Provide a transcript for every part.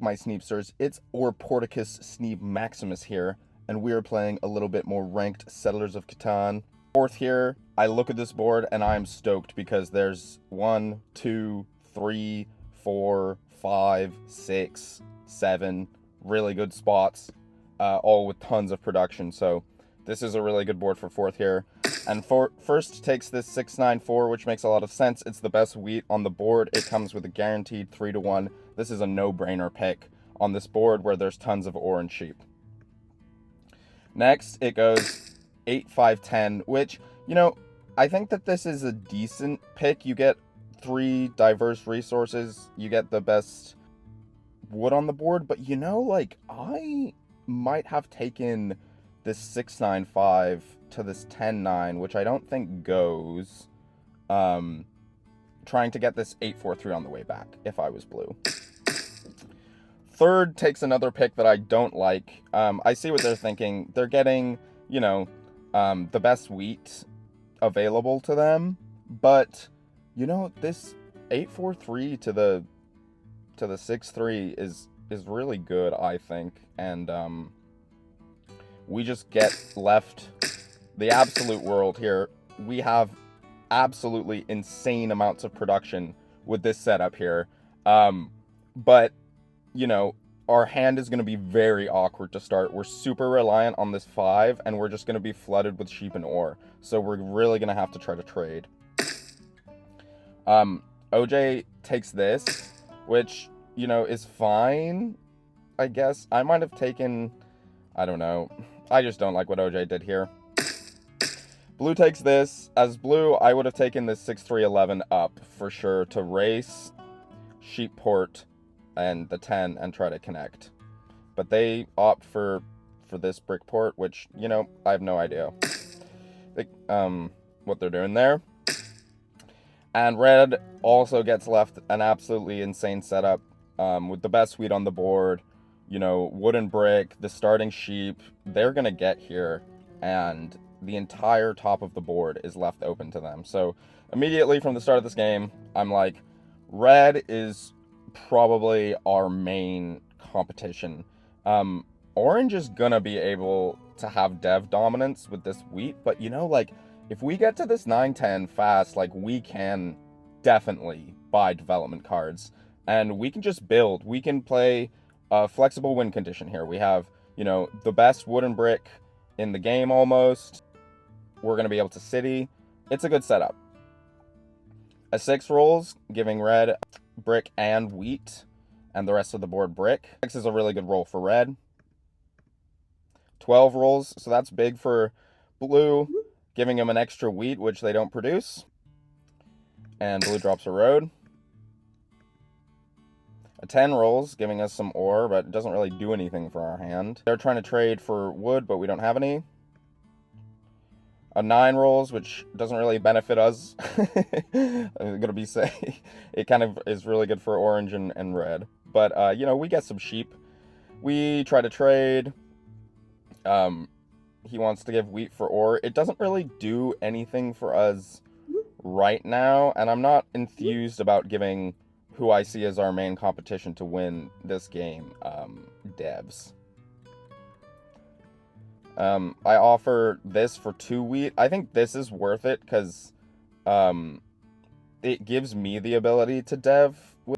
my Sneepsters, it's Ore-PORTicus SNEEB-MAXIMUS here, and we are playing a little bit more Ranked Settlers of Catan. Fourth here, I look at this board and I'm stoked because there's 1, 2, 3, 4, 5, 6, 7 really good spots, all with tons of production, so this is a really good board for fourth here. And first takes this 694, which makes a lot of sense. It's the best wheat on the board. It comes with a guaranteed 3-1. This is a no-brainer pick on this board where there's tons of orange sheep. Next, it goes 8, 5, 10, which, you know, I think that this is a decent pick. You get 3 diverse resources. You get the best wood on the board. But, you know, like, I might have taken this 695 to this 10-9, which I don't think goes, trying to get this 8-4-3 on the way back, if I was blue. Third takes another pick that I don't like. I see what they're thinking. They're getting, you know, the best wheat available to them, but, you know, this 8-4-3 to the 6-3 is really good, I think, and, we just get left the absolute world here. We have absolutely insane amounts of production with this setup here. But, you know, our hand is going to be very awkward to start. We're super reliant on this 5, and we're just going to be flooded with sheep and ore. So we're really going to have to try to trade. OJ takes this, which, you know, is fine, I guess. I might have taken, I don't know. I just don't like what OJ did here. Blue takes this. As blue, I would have taken this 6-3-11 up for sure to race, sheep port, and the 10 and try to connect. But they opt for this brick port, which, you know, I have no idea what they're doing there. And red also gets left an absolutely insane setup with the best wheat on the board. You know, wooden brick, the starting sheep, they're going to get here, and the entire top of the board is left open to them. So immediately from the start of this game, I'm like, red is probably our main competition. Orange is going to be able to have dev dominance with this wheat, but, you know, like, if we get to this 9-10 fast, like, we can definitely buy development cards, and we can just build. We can play a flexible win condition here. We have, you know, the best wooden brick in the game almost. We're going to be able to city. It's a good setup. A 6 rolls, giving red brick and wheat, and the rest of the board brick. 6 is a really good roll for red. 12 rolls, so that's big for blue, giving them an extra wheat, which they don't produce. And blue drops a road. A 10 rolls, giving us some ore, but it doesn't really do anything for our hand. They're trying to trade for wood, but we don't have any. A 9 rolls, which doesn't really benefit us. I'm gonna be say it kind of is really good for orange and red. But, you know, we get some sheep. We try to trade. He wants to give wheat for ore. It doesn't really do anything for us right now, and I'm not enthused about giving who I see as our main competition to win this game, devs. I offer this for 2 wheat. I think this is worth it because it gives me the ability to dev, and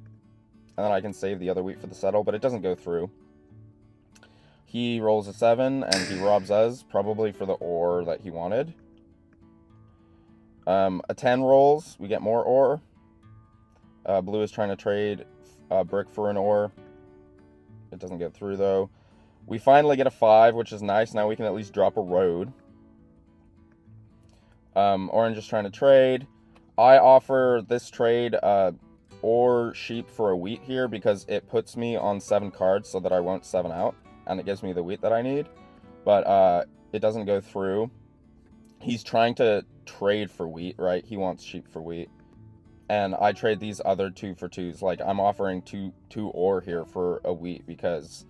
then I can save the other wheat for the settle, but it doesn't go through. He rolls a 7, and he robs us, probably for the ore that he wanted. A 10 rolls, we get more ore. Blue is trying to trade brick for an ore. It doesn't get through, though. We finally get a 5, which is nice. Now we can at least drop a road. Orange is trying to trade. I offer this trade ore sheep for a wheat here because it puts me on 7 cards so that I won't 7 out. And it gives me the wheat that I need. But it doesn't go through. He's trying to trade for wheat, right? He wants sheep for wheat. And I trade these other 2 for 2s. Like, I'm offering 2 ore here for a wheat because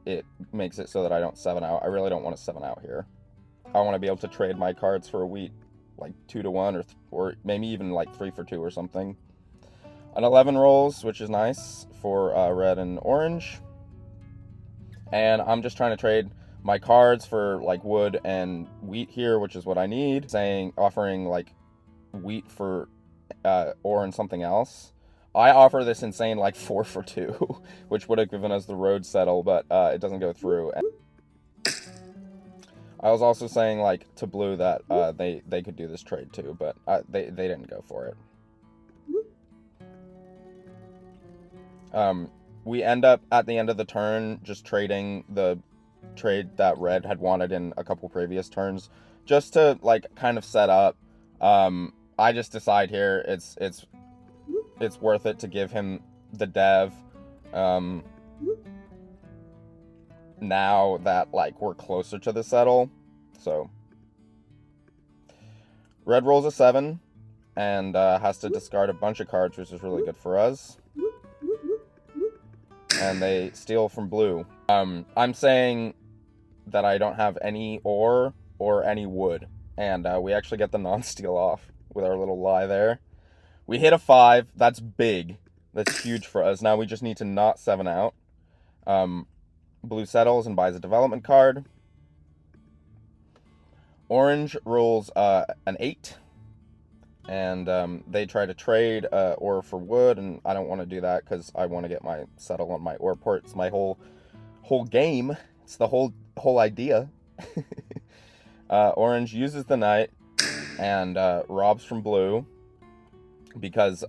it makes it so that I don't 7 out. I really don't want to 7 out here. I want to be able to trade my cards for a wheat, like 2-1 or maybe even like 3 for 2 or something. An 11 rolls, which is nice for red and orange. And I'm just trying to trade my cards for like wood and wheat here, which is what I need. Offering like wheat for ore and something else. I offer this insane like 4 for 2, which would have given us the road settle, but it doesn't go through. And I was also saying like to blue that they could do this trade too, but they didn't go for it. We end up at the end of the turn just trading the trade that red had wanted in a couple previous turns, just to like kind of set up. I just decide here it's worth it to give him the dev. Now that like we're closer to the settle. So red rolls a 7 and has to discard a bunch of cards, which is really good for us. And they steal from blue. I'm saying that I don't have any ore or any wood, and we actually get the non-steal off with our little lie there. We hit a 5. That's big. That's huge for us. Now we just need to not 7 out. Blue settles and buys a development card. Orange rolls an 8. And they try to trade ore for wood, and I don't want to do that because I want to get my settle on my ore port. It's my whole game. It's the whole idea. Orange uses the knight and robs from blue because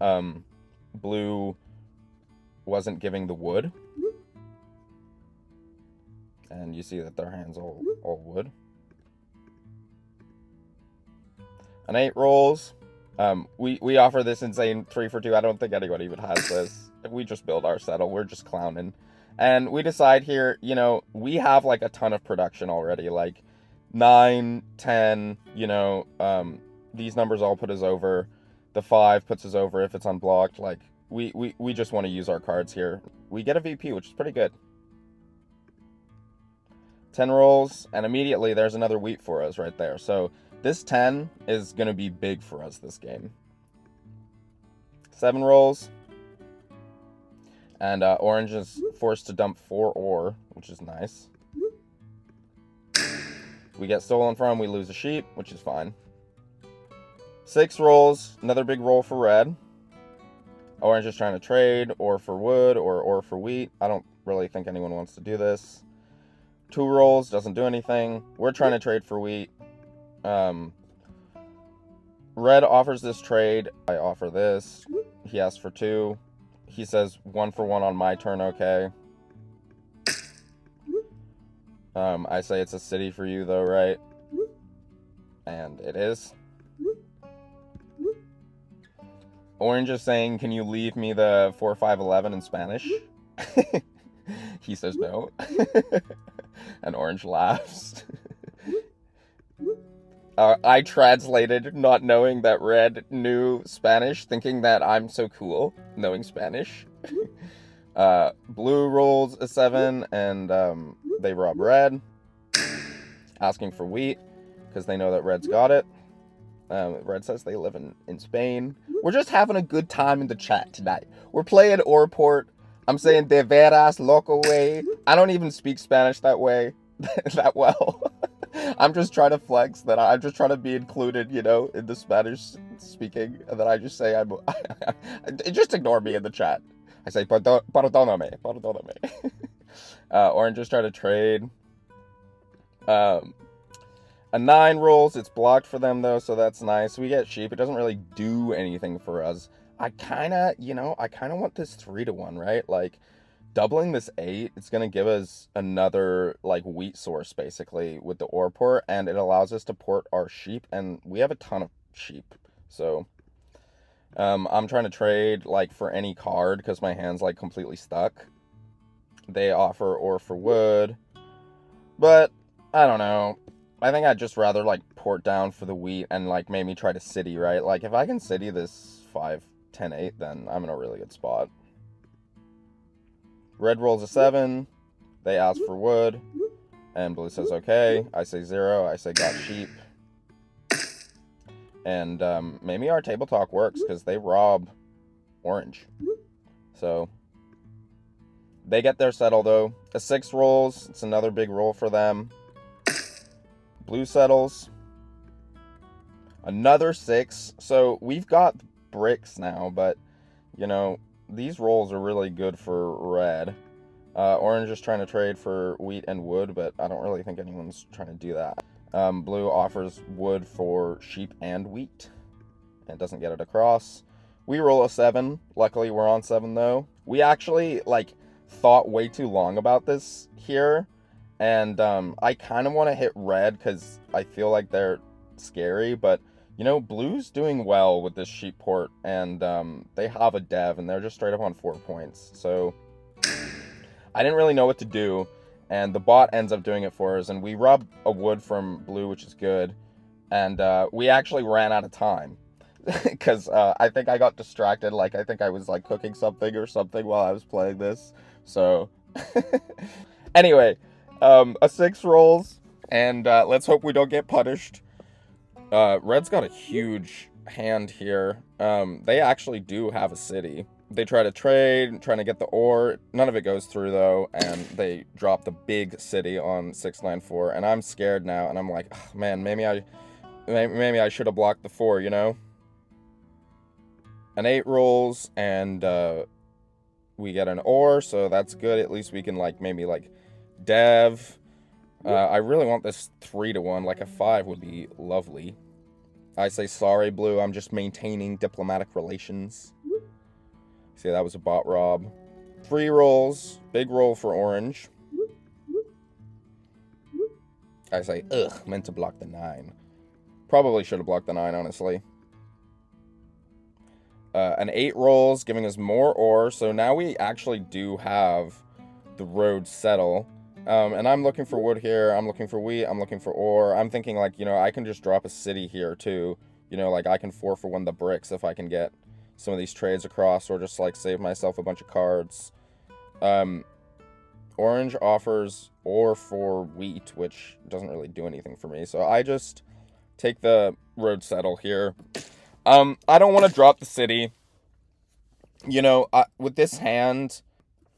blue wasn't giving the wood. And you see that their hand's all wood. An 8 rolls. We offer this insane 3 for 2. I don't think anyone even has this. We just build our settle. We're just clowning. And we decide here, you know, we have like a ton of production already. Like 9, 10, you know, these numbers all put us over. The 5 puts us over if it's unblocked. Like, we just want to use our cards here. We get a VP, which is pretty good. 10 rolls, and immediately there's another wheat for us right there. So this 10 is going to be big for us this game. 7 rolls. And orange is forced to dump 4 ore, which is nice. We get stolen from, we lose a sheep, which is fine. 6 rolls, another big roll for red. Orange is trying to trade ore for wood or ore for wheat. I don't really think anyone wants to do this. 2 rolls, doesn't do anything. We're trying to trade for wheat. Red offers this trade. I offer this. He asks for 2. He says 1 for 1 on my turn, okay. I say it's a city for you though, right? And it is. Orange is saying, can you leave me the 4511 in Spanish? He says no. And Orange laughs. I translated, not knowing that Red knew Spanish, thinking that I'm so cool, knowing Spanish. Blue rolls a 7, and they rob Red, asking for wheat, because they know that Red's got it. Red says they live in Spain. We're just having a good time in the chat tonight. We're playing Ore-Port. I'm saying de veras loco way. I don't even speak Spanish that way, that well. I'm just trying to flex that I'm just trying to be included, you know, in the Spanish speaking, and then I just say just ignore me in the chat. I say perdóname. Orange is trying to trade. A 9 rolls. It's blocked for them though, so that's nice. We get sheep. It doesn't really do anything for us. I kind of want this 3 to 1, right? Like, doubling this 8, it's going to give us another, like, wheat source, basically, with the ore port, and it allows us to port our sheep, and we have a ton of sheep, so, I'm trying to trade, like, for any card, because my hand's, like, completely stuck. They offer ore for wood, but, I don't know. I think I'd just rather, like, port down for the wheat, and, like, maybe try to city, right? Like, if I can city this 5, 10, 8, then I'm in a really good spot. Red rolls a 7. They ask for wood. And blue says okay. I say 0. I say got sheep. And maybe our table talk works because they rob orange. So they get their settle though. A 6 rolls. It's another big roll for them. Blue settles. Another 6. So we've got bricks now, but you know, these rolls are really good for red. Orange is trying to trade for wheat and wood, but I don't really think anyone's trying to do that. Blue offers wood for sheep and wheat, and doesn't get it across. We roll a 7. Luckily, we're on 7, though. We actually, like, thought way too long about this here, and I kind of want to hit red because I feel like they're scary, but, you know, blue's doing well with this sheep port, and they have a dev, and they're just straight up on 4 points, so I didn't really know what to do, and the bot ends up doing it for us, and we rob a wood from blue, which is good, and we actually ran out of time, because I think I got distracted, like, I think I was, like, cooking something or something while I was playing this, so, anyway, a 6 rolls, and let's hope we don't get punished. Red's got a huge hand here. They actually do have a city. They try to trade, trying to get the ore. None of it goes through, though, and they drop the big city on 694, and I'm scared now, and I'm like, oh, man, maybe I should have blocked the 4, you know? An 8 rolls, and we get an ore, so that's good. At least we can, like, maybe, like, dev. I really want this 3-1. Like, a 5 would be lovely. I say sorry, blue. I'm just maintaining diplomatic relations. See, that was a bot rob. 3 rolls. Big roll for orange. I say, ugh, meant to block the 9. Probably should have blocked the 9, honestly. An 8 rolls, giving us more ore. So now we actually do have the road settle. And I'm looking for wood here. I'm looking for wheat. I'm looking for ore. I'm thinking, like, you know, I can just drop a city here, too. You know, like, I can 4 for 1 the bricks if I can get some of these trades across, or just, like, save myself a bunch of cards. Orange offers ore for wheat, which doesn't really do anything for me. So I just take the road settle here. I don't want to drop the city. You know, with this hand,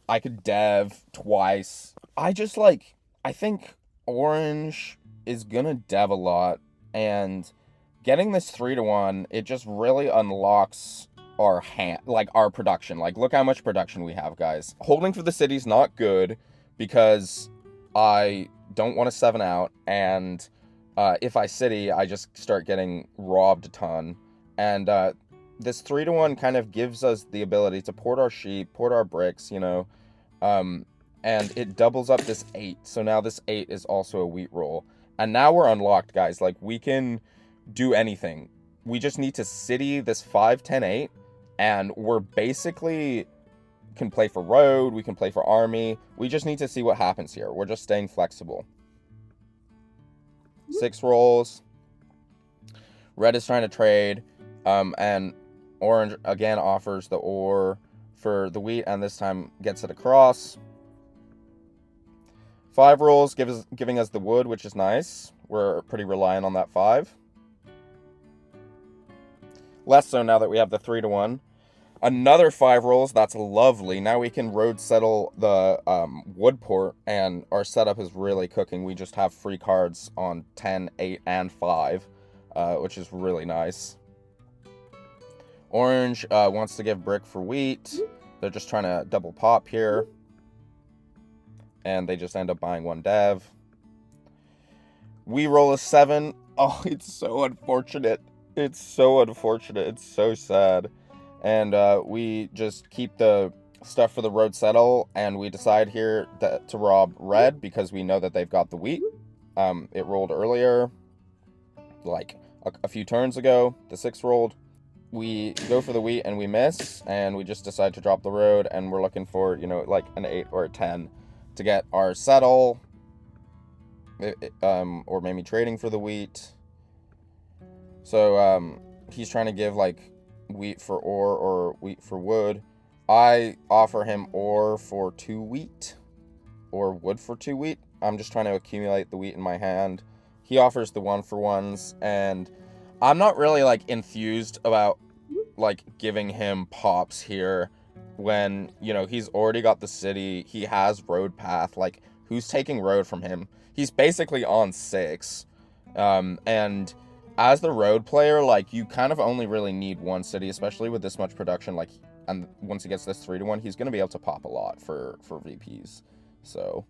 I could dev twice. I think orange is gonna dev a lot, and getting this 3-1, it just really unlocks our hand, like, our production. Like, look how much production we have, guys. Holding for the city's not good, because I don't want to 7 out, and if I city, I just start getting robbed a ton, and this 3-1 kind of gives us the ability to port our sheep, port our bricks, you know, and it doubles up this 8, so now this 8 is also a wheat roll, and now we're unlocked, guys. Like, we can do anything. We just need to city this 5, 10, 8, and we're basically can play for road, we can play for army. We just need to see what happens here. We're just staying flexible. 6 rolls. Red is trying to trade, and orange again offers the ore for the wheat, and this time gets it across. 5 rolls, giving us the wood, which is nice. We're pretty reliant on that 5. Less so now that we have the 3-1. Another 5 rolls, that's lovely. Now we can road settle the wood port, and our setup is really cooking. We just have free cards on 10, 8, and 5, which is really nice. Orange wants to give brick for wheat. They're just trying to double pop here, and they just end up buying 1 dev. We roll a 7. Oh, it's so unfortunate. It's so unfortunate. It's so sad. And we just keep the stuff for the road settle, and we decide here to rob red because we know that they've got the wheat. It rolled earlier, like a few turns ago. The 6 rolled. We go for the wheat and we miss, and we just decide to drop the road, and we're looking for, you know, like an 8 or a 10 to get our settle, or maybe trading for the wheat. So he's trying to give, like, wheat for ore or wheat for wood. I offer him ore for 2 wheat or wood for 2 wheat. I'm just trying to accumulate the wheat in my hand. He offers the 1-for-1s, and I'm not really, like, enthused about like, giving him pops here when, you know, he's already got the city, he has road path. Like, who's taking road from him? He's basically on 6. And as the road player, like, you kind of only really need one city, especially with this much production. Like, and once he gets this 3-1, he's going to be able to pop a lot for VPs. So,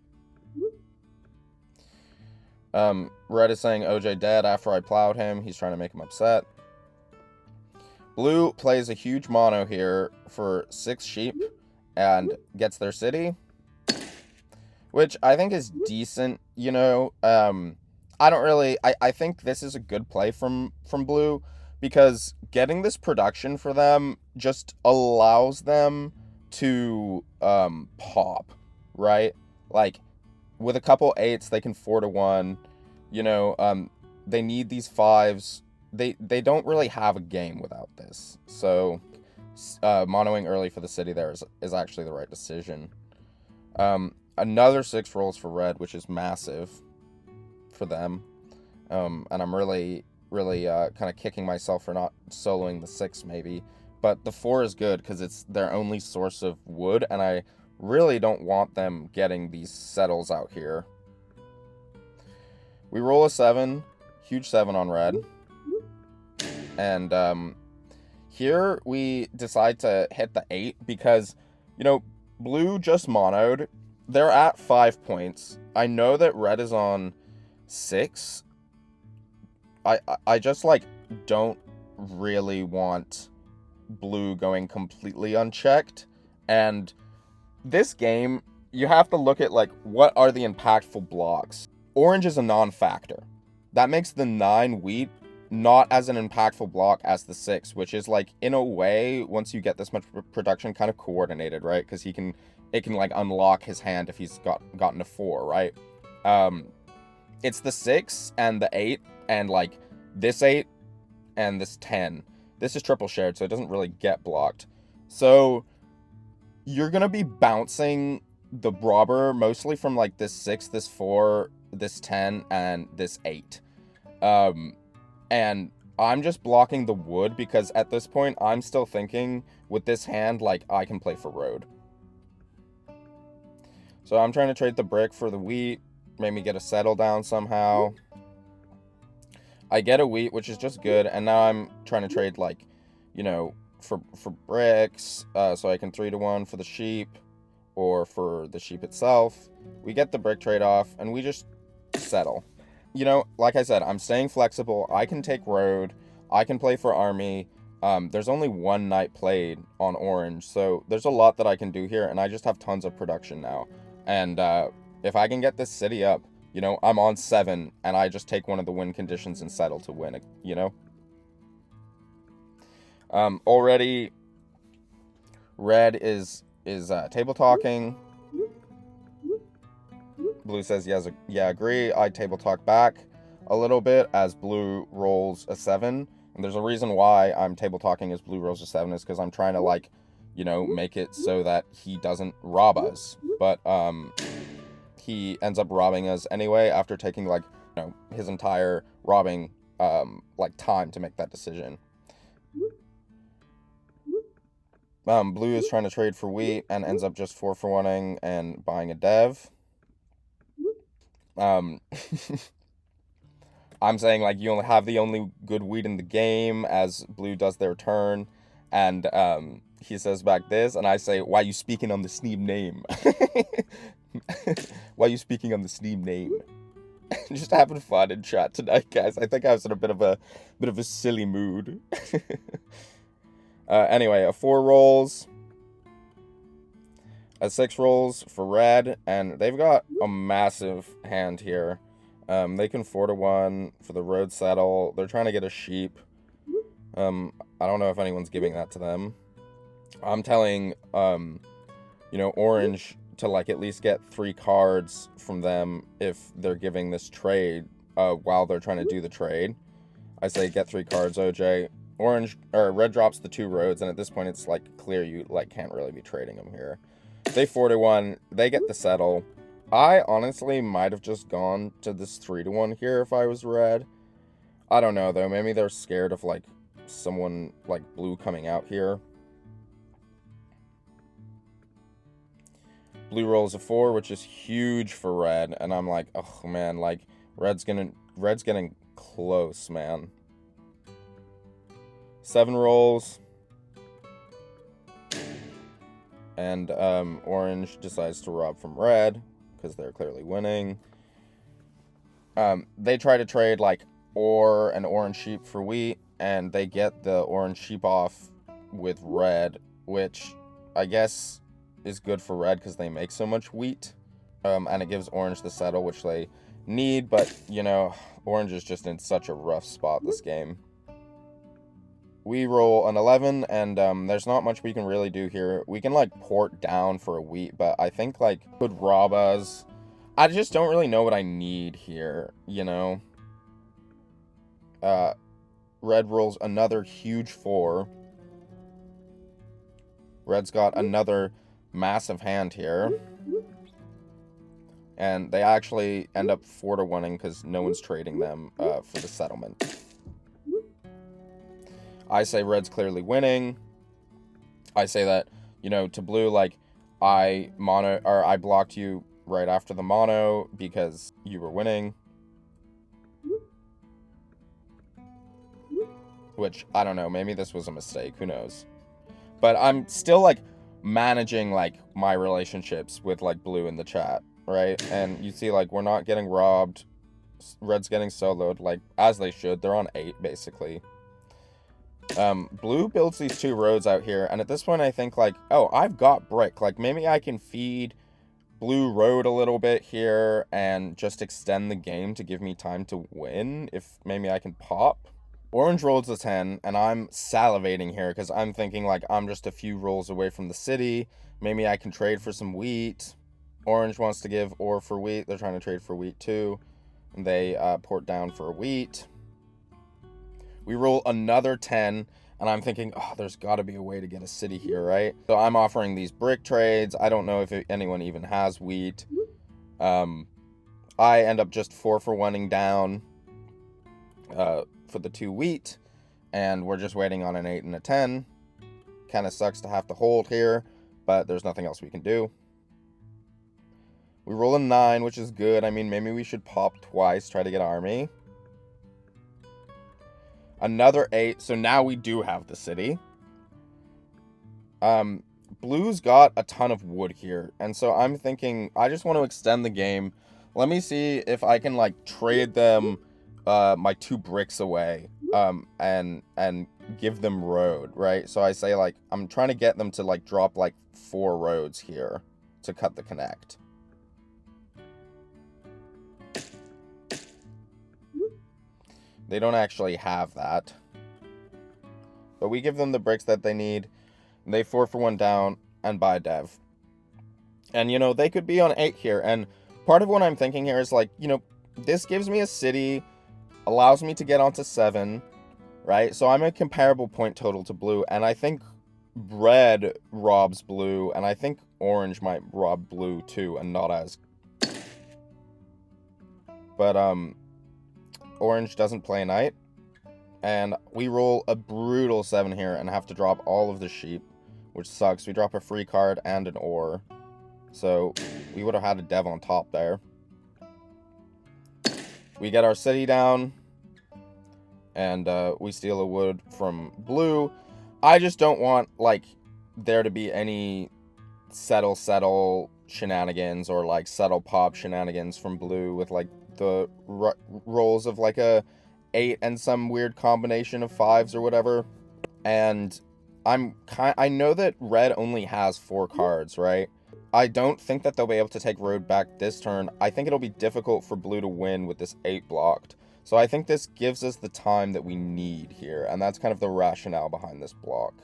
Red is saying OJ dead after I plowed him. He's trying to make him upset. Blue plays a huge mono here for 6 sheep and gets their city, which I think is decent, you know. I think this is a good play from Blue, because getting this production for them just allows them to pop, right? Like, with a couple 8s, they can 4-1, you know. They need these 5s. They don't really have a game without this. So, monoing early for the city there is actually the right decision. Another 6 rolls for red, which is massive for them. And I'm really kind of kicking myself for not soloing the 6 maybe. But the 4 is good because it's their only source of wood, and I really don't want them getting these settles out here. We roll a 7, huge 7 on red. And here we decide to hit the 8 because, you know, blue just monoed. They're at 5 points. I know that red is on 6. I just, like, don't really want blue going completely unchecked. And this game, you have to look at, like, what are the impactful blocks. Orange is a non-factor. That makes the 9 wheat not as an impactful block as the 6, which is, like, in a way, once you get this much production, kind of coordinated, right? Because it can like unlock his hand if he's gotten a 4, right? It's the 6 and the 8 and, like, this 8 and this 10. This is triple shared, so it doesn't really get blocked. So you're gonna be bouncing the robber mostly from, like, this 6, this 4, this 10, and this 8. And I'm just blocking the wood because at this point, I'm still thinking with this hand, like, I can play for road. So I'm trying to trade the brick for the wheat, maybe get a settle down somehow. I get a wheat, which is just good, and now I'm trying to trade, like, you know, for bricks, so I can 3-1 for the sheep, or for the sheep itself. We get the brick trade-off, and we just settle. You know, like I said, I'm staying flexible. I can take road. I can play for army. There's only 1 knight played on orange, so there's a lot that I can do here, and I just have tons of production now. And if I can get this city up, you know, I'm on 7, and I just take one of the win conditions and settle to win, you know? Already, red is table talking. Blue says, yeah, agree. I table talk back a little bit as blue rolls a 7. And there's a reason why I'm table talking as blue rolls a 7 is because I'm trying to, like, you know, make it so that he doesn't rob us. But he ends up robbing us anyway after taking, like, you know, his entire robbing like time to make that decision. Blue is trying to trade for wheat and ends up just 4-for-1ing and buying a dev. I'm saying, like, you only have the only good wheat in the game as blue does their turn, and he says back this, and I say, why you speaking on the SNEEB name? Why you speaking on the SNEEB name? Just having fun in chat tonight, guys. I think I was in a bit of a silly mood. Anyway, a 4 rolls. A 6 rolls for red, and they've got a massive hand here. They can 4-1 for the road settle. They're trying to get a sheep. I don't know if anyone's giving that to them. I'm telling, you know, orange to, like, at least get 3 cards from them if they're giving this trade while they're trying to do the trade. I say get 3 cards, OJ. Red drops the 2 roads, and at this point it's, like, clear you, like, can't really be trading them here. They 4-1, they get the settle. I honestly might have just gone to this 3-1 here if I was red. I don't know, though. Maybe they're scared of, like, someone like blue coming out here. Blue rolls a 4, which is huge for red, and I'm like, oh man, like red's getting close, man. 7 rolls, and orange decides to rob from red because they're clearly winning. They try to trade like ore and orange sheep for wheat, and they get the orange sheep off with red, which I guess is good for red because they make so much wheat, and it gives orange the settle, which they need. But you know, orange is just in such a rough spot this game. We roll an 11, and there's not much we can really do here. We can like port down for a wheat, but I think like could rob us. I just don't really know what I need here, you know. Red rolls another huge 4. Red's got another massive hand here. And they actually end up 4-1-ing because no one's trading them for the settlement. I say red's clearly winning. I say that, you know, to blue, like, I blocked you right after the mono because you were winning. Which, I don't know, maybe this was a mistake, who knows. But I'm still, like, managing, like, my relationships with, like, blue in the chat, right? And you see, like, we're not getting robbed. Red's getting soloed, like, as they should. They're on 8, basically. Blue builds these 2 roads out here, and at this point I think, like, oh, I've got brick. Like, maybe I can feed blue road a little bit here and just extend the game to give me time to win, if maybe I can pop. Orange rolls a 10, and I'm salivating here because I'm thinking, like, I'm just a few rolls away from the city. Maybe I can trade for some wheat. Orange wants to give ore for wheat. They're trying to trade for wheat too. And they port down for wheat. We roll another 10, and I'm thinking, oh, there's got to be a way to get a city here, right? So I'm offering these brick trades. I don't know if anyone even has wheat. I end up just 4-for-1-ing down for the 2 wheat, and we're just waiting on an 8 and a 10. Kind of sucks to have to hold here, but there's nothing else we can do. We roll a 9, which is good. I mean, maybe we should pop twice, try to get army. Another 8, so now we do have the city. Blue's got a ton of wood here, and so I'm thinking I just want to extend the game. Let me see if I can, like, trade them my 2 bricks away, and give them road, right? So I say, like, I'm trying to get them to, like, drop, like, 4 roads here to cut the connect. They don't actually have that. But we give them the bricks that they need. They 4-for-1 down and buy dev. And, you know, they could be on 8 here. And part of what I'm thinking here is, like, you know, this gives me a city, allows me to get onto 7, right? So I'm a comparable point total to blue. And I think red robs blue. And I think orange might rob blue too, and not as. But, orange doesn't play knight, and we roll a brutal 7 here and have to drop all of the sheep, which sucks. We drop a free card and an ore, so we would have had a dev on top there. We get our city down, and we steal a wood from blue. I just don't want, like, there to be any settle shenanigans or, like, settle pop shenanigans from blue with, like, the rolls of, like, a 8 and some weird combination of 5s or whatever. And I know that red only has 4 cards, right? I don't think that they'll be able to take road back this turn. I think it'll be difficult for blue to win with this 8 blocked. So I think this gives us the time that we need here, and that's kind of the rationale behind this block.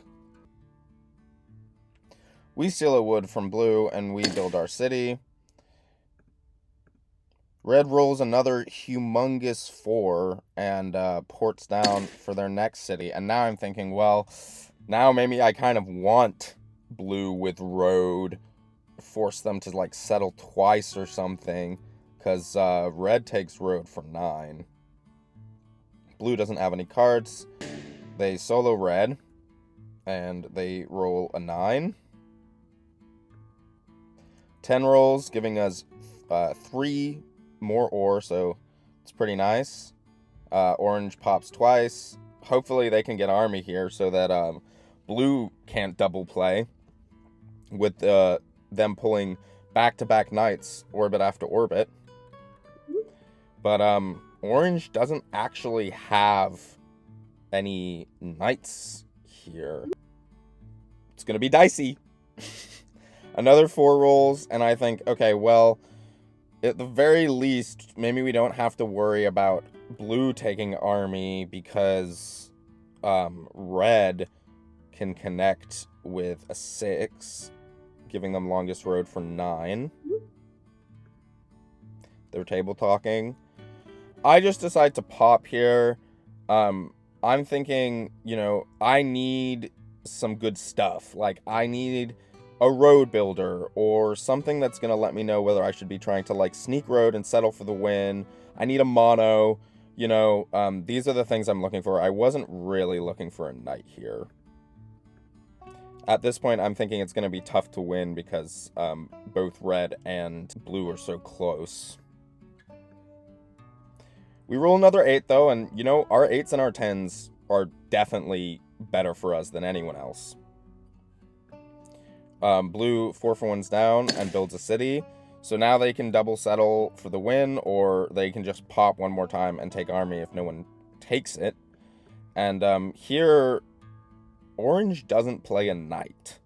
We steal a wood from blue, and we build our city. Red rolls another humongous 4 and ports down for their next city. And now I'm thinking, well, now maybe I kind of want blue with road. Force them to, like, settle twice or something. Because red takes road for 9. Blue doesn't have any cards. They solo red, and they roll a 9. 10 rolls, giving us 3 more ore, so it's pretty nice. Orange pops twice. Hopefully they can get army here so that blue can't double play with them pulling back-to-back knights, orbit after orbit. But orange doesn't actually have any knights here. It's going to be dicey. Another 4 rolls, and I think, okay, well, at the very least, maybe we don't have to worry about blue taking army because red can connect with a 6, giving them longest road for 9. They're table talking. I just decide to pop here. I'm thinking, you know, I need some good stuff. Like, I need a road builder or something that's going to let me know whether I should be trying to, like, sneak road and settle for the win. I need a mono. You know, these are the things I'm looking for. I wasn't really looking for a knight here. At this point, I'm thinking it's going to be tough to win because both red and blue are so close. We roll another 8, though, and, you know, our 8s and our 10s are definitely better for us than anyone else. Blue 4 for 1's down and builds a city. So now they can double settle for the win, or they can just pop one more time and take army if no one takes it. And here, orange doesn't play a knight.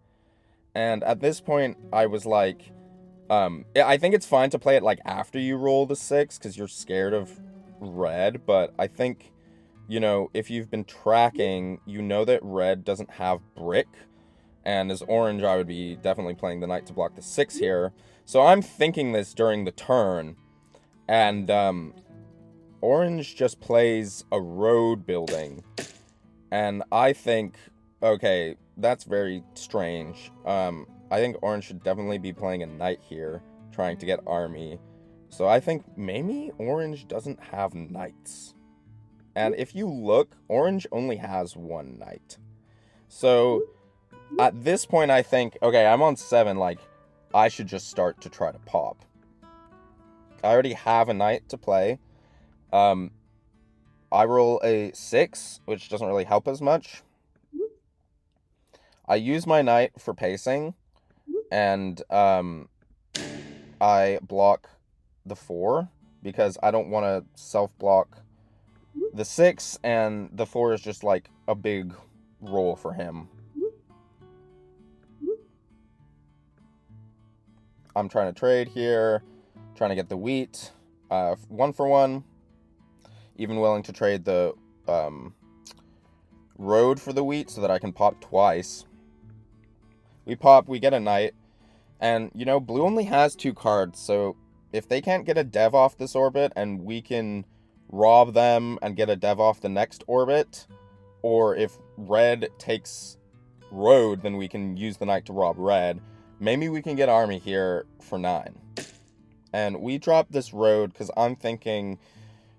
And at this point, I was like, I think it's fine to play it like after you roll the 6, because you're scared of red, but I think, you know, if you've been tracking, you know that red doesn't have brick, and as orange, I would be definitely playing the knight to block the 6 here. So I'm thinking this during the turn, and orange just plays a road building, and I think, okay, that's very strange. I think orange should definitely be playing a knight here, trying to get army. So I think maybe orange doesn't have knights. And if you look, orange only has 1 knight. So at this point, I think, okay, I'm on 7, like, I should just start to try to pop. I already have a knight to play. I roll a 6, which doesn't really help as much. I use my knight for pacing, and I block the 4 because I don't want to self-block the 6, and the 4 is just like a big roll for him. I'm trying to trade here, trying to get the wheat, 1 for 1, even willing to trade the road for the wheat so that I can pop twice. We pop, we get a knight, and, you know, blue only has 2 cards, so if they can't get a dev off this orbit and we can rob them and get a dev off the next orbit, or if red takes road, then we can use the knight to rob red. Maybe we can get army here for 9. And we drop this road because I'm thinking,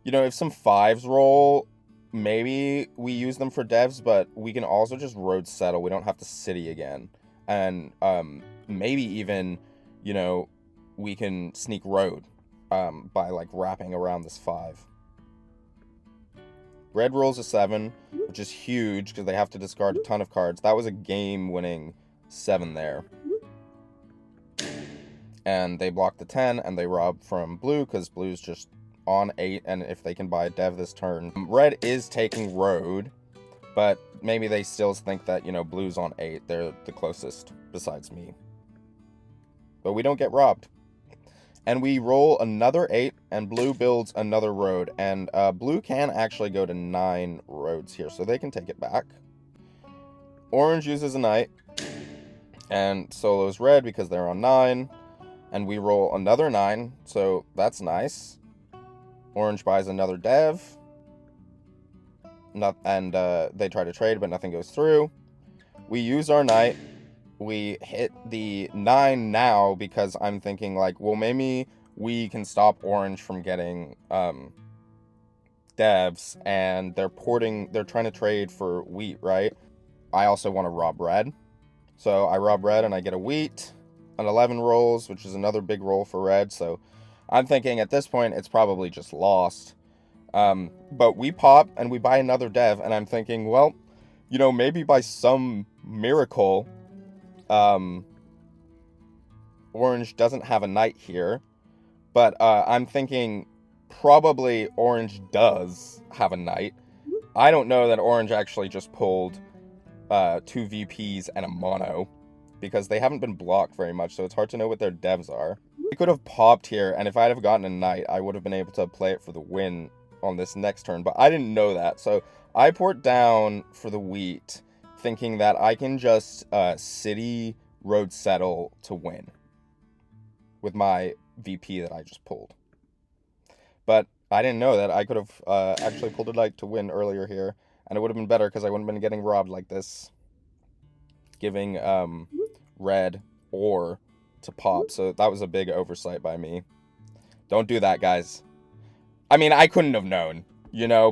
you know, if some 5s roll, maybe we use them for devs, but we can also just road settle. We don't have to city again. And maybe even, you know, we can sneak road by, like, wrapping around this 5. Red rolls a 7, which is huge because they have to discard a ton of cards. That was a game-winning 7 there. And they block the 10, and they rob from blue because blue's just on 8, and if they can buy a dev this turn. Red is taking road, but maybe they still think that, you know, blue's on 8. They're the closest besides me. But we don't get robbed. And we roll another 8, and blue builds another road. And blue can actually go to 9 roads here, so they can take it back. Orange uses a knight, and solos red because they're on 9. And we roll another 9, so that's nice. Orange buys another dev. And they try to trade, but nothing goes through. We use our knight. We hit the 9 now because I'm thinking, like, well, maybe we can stop orange from getting devs, and they're trying to trade for wheat, right? I also want to rob red. So I rob red and I get a wheat, an 11 rolls, which is another big roll for red. So I'm thinking at this point it's probably just lost. But we pop and we buy another dev, and I'm thinking, well, maybe by some miracle, orange doesn't have a knight here. But I'm thinking probably orange does have a knight. I don't know that orange actually just pulled 2 VPs and a mono, because they haven't been blocked very much, so it's hard to know what their devs are. I could have popped here, and if I'd have gotten a knight, I would have been able to play it for the win on this next turn, but I didn't know that, so I port down for the wheat, thinking that I can just city road settle to win with my VP that I just pulled. But I didn't know that I could have actually pulled a knight to win earlier here, and it would have been better because I wouldn't have been getting robbed like this, giving red or to pop. So that was a big oversight by me. Don't do that, guys. I mean, I couldn't have known,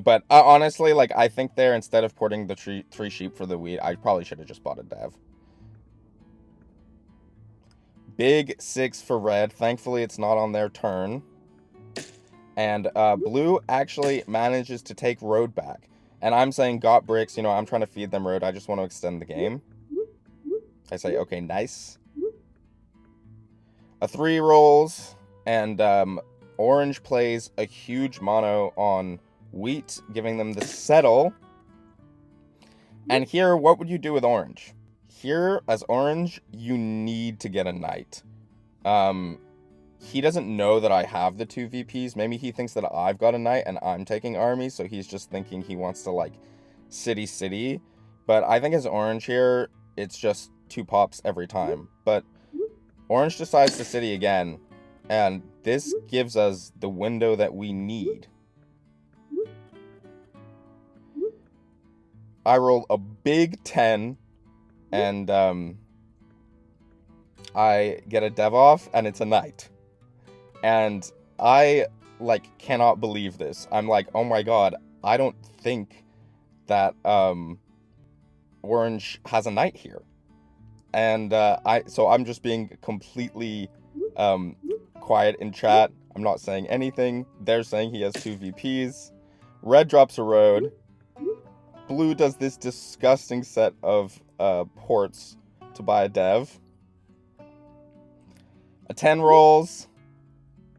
but honestly, like, I think there, instead of porting the 3 sheep for the wheat, I probably should have just bought a dev. Big 6 for red. Thankfully, it's not on their turn. And blue actually manages to take road back. And I'm saying, got bricks, I'm trying to feed them road. I just want to extend the game. I say, okay, nice. A 3 rolls, and orange plays a huge mono on wheat, giving them the settle. And here, what would you do with orange? Here, as orange, you need to get a knight. He doesn't know that I have the 2 VPs. Maybe he thinks that I've got a knight and I'm taking army, so he's just thinking he wants to, like, city. But I think as orange here, it's just 2 pops every time. But orange decides to city again, and this gives us the window that we need. I roll a big 10, and I get a dev off, and it's a knight. And I, like, cannot believe this. I'm like, oh my god, I don't think that orange has a knight here. And so I'm just being completely quiet in chat. I'm not saying anything. They're saying he has 2 VPs. Red drops a road. Blue does this disgusting set of ports to buy a dev. A 10 rolls.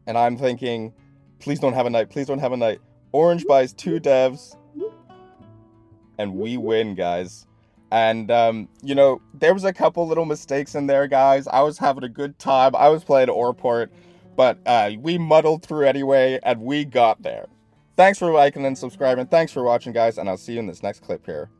And I'm thinking, please don't have a knight. Please don't have a knight. Orange buys 2 devs. And we win, guys. And, there was a couple little mistakes in there, guys. I was having a good time. I was playing Ore-Port. But we muddled through anyway, and we got there. Thanks for liking and subscribing. Thanks for watching, guys. And I'll see you in this next clip here.